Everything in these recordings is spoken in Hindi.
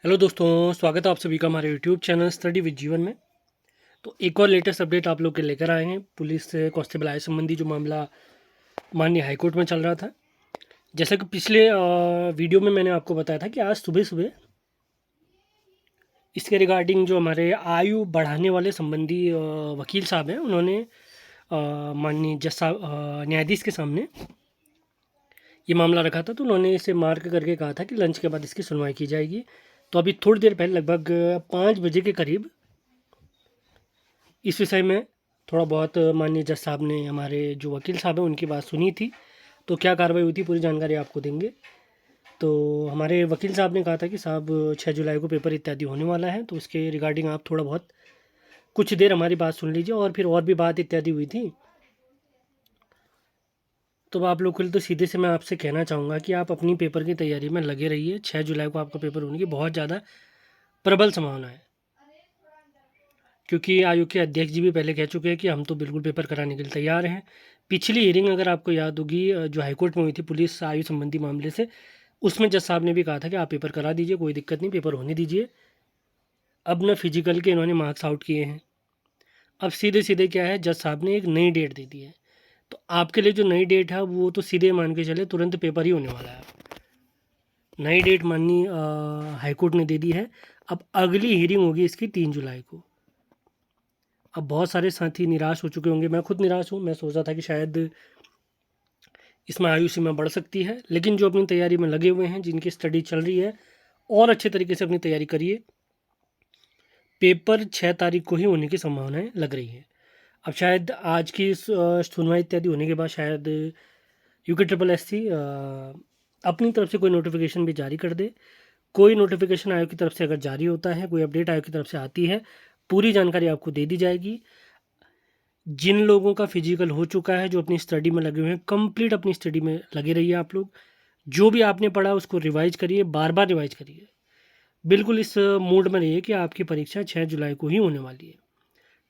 हेलो दोस्तों, स्वागत है आप सभी का हमारे यूट्यूब चैनल स्टडी विद जीवन में। तो एक और लेटेस्ट अपडेट आप लोग के लेकर आए हैं। पुलिस कांस्टेबल आय संबंधी जो मामला माननीय हाईकोर्ट में चल रहा था, जैसा कि पिछले वीडियो में मैंने आपको बताया था कि आज सुबह सुबह इसके रिगार्डिंग जो हमारे आयु बढ़ाने वाले संबंधी वकील साहब हैं, उन्होंने माननीय जज साहब न्यायाधीश के सामने ये मामला रखा था। तो उन्होंने इसे मार्क करके कहा था कि लंच के बाद इसकी सुनवाई की जाएगी। तो अभी थोड़ी देर पहले लगभग 5 बजे के करीब इस विषय में थोड़ा बहुत माननीय जज साहब ने हमारे जो वकील साहब हैं उनकी बात सुनी थी। तो क्या कार्रवाई हुई थी पूरी जानकारी आपको देंगे। तो हमारे वकील साहब ने कहा था कि साहब 6 जुलाई को पेपर इत्यादि होने वाला है, तो उसके रिगार्डिंग आप थोड़ा बहुत कुछ देर हमारी बात सुन लीजिए। और फिर और भी बात इत्यादि हुई थी। तो आप लोग के लिए तो सीधे से मैं आपसे कहना चाहूँगा कि आप अपनी पेपर की तैयारी में लगे रहिए। 6 जुलाई को आपका पेपर होने की बहुत ज़्यादा प्रबल संभावना है, क्योंकि आयोग के अध्यक्ष जी भी पहले कह चुके हैं कि हम तो बिल्कुल पेपर कराने के लिए तैयार हैं। पिछली हियरिंग अगर आपको याद होगी, जो हाईकोर्ट में हुई थी पुलिस आयु संबंधी मामले से, उसमें जज साहब ने भी कहा था कि आप पेपर करा दीजिए, कोई दिक्कत नहीं, पेपर होने दीजिए। अब न फिजिकल के इन्होंने मार्क्स आउट किए हैं। अब सीधे सीधे क्या है, जज साहब ने एक नई डेट दे दी है। तो आपके लिए जो नई डेट है वो तो सीधे मान के चले तुरंत पेपर ही होने वाला है। नई डेट माननीय हाईकोर्ट ने दे दी है। अब अगली हियरिंग होगी इसकी 3 जुलाई को। अब बहुत सारे साथी निराश हो चुके होंगे, मैं खुद निराश हूँ। मैं सोचा था कि शायद इसमें आयु सीमा बढ़ सकती है, लेकिन जो अपनी तैयारी में लगे हुए हैं, जिनकी स्टडी चल रही है, और अच्छे तरीके से अपनी तैयारी करिए। पेपर 6 तारीख को ही होने की संभावनाएं लग रही है। अब शायद आज की सुनवाई इत्यादि होने के बाद शायद यूके ट्रिपल एस सी अपनी तरफ से कोई नोटिफिकेशन भी जारी कर दे। कोई नोटिफिकेशन आयोग की तरफ से अगर जारी होता है, कोई अपडेट आयोग की तरफ से आती है, पूरी जानकारी आपको दे दी जाएगी। जिन लोगों का फिजिकल हो चुका है, जो अपनी स्टडी में लगे हुए हैं, कंप्लीट अपनी स्टडी में लगे रहिए आप लोग। जो भी आपने पढ़ा उसको रिवाइज करिए, बार बार रिवाइज करिए। बिल्कुल इस मूड में रहिए कि आपकी परीक्षा 6 जुलाई को ही होने वाली है।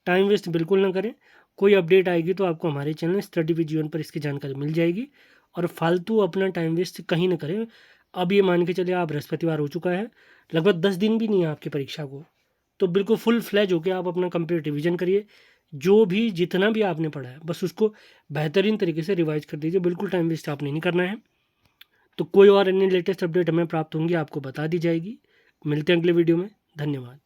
टाइम वेस्ट बिल्कुल ना करें। कोई अपडेट आएगी तो आपको हमारे चैनल स्टडी विद जीवन पर इसकी जानकारी मिल जाएगी। और फालतू अपना टाइम वेस्ट कहीं ना करें। अब ये मान के चलिए, आप बृहस्पतिवार हो चुका है, लगभग 10 दिन भी नहीं है आपकी परीक्षा को। तो बिल्कुल फुल फ्लैज होकर आप अपना कंप्लीट रिवीजन करिए। जो भी जितना भी आपने पढ़ा है, बस उसको बेहतरीन तरीके से रिवाइज कर दीजिए। बिल्कुल टाइम वेस्ट आपने नहीं करना है। तो कोई और अन्य लेटेस्ट अपडेट हमें प्राप्त होंगी, आपको बता दी जाएगी। मिलते हैं अगले वीडियो में। धन्यवाद।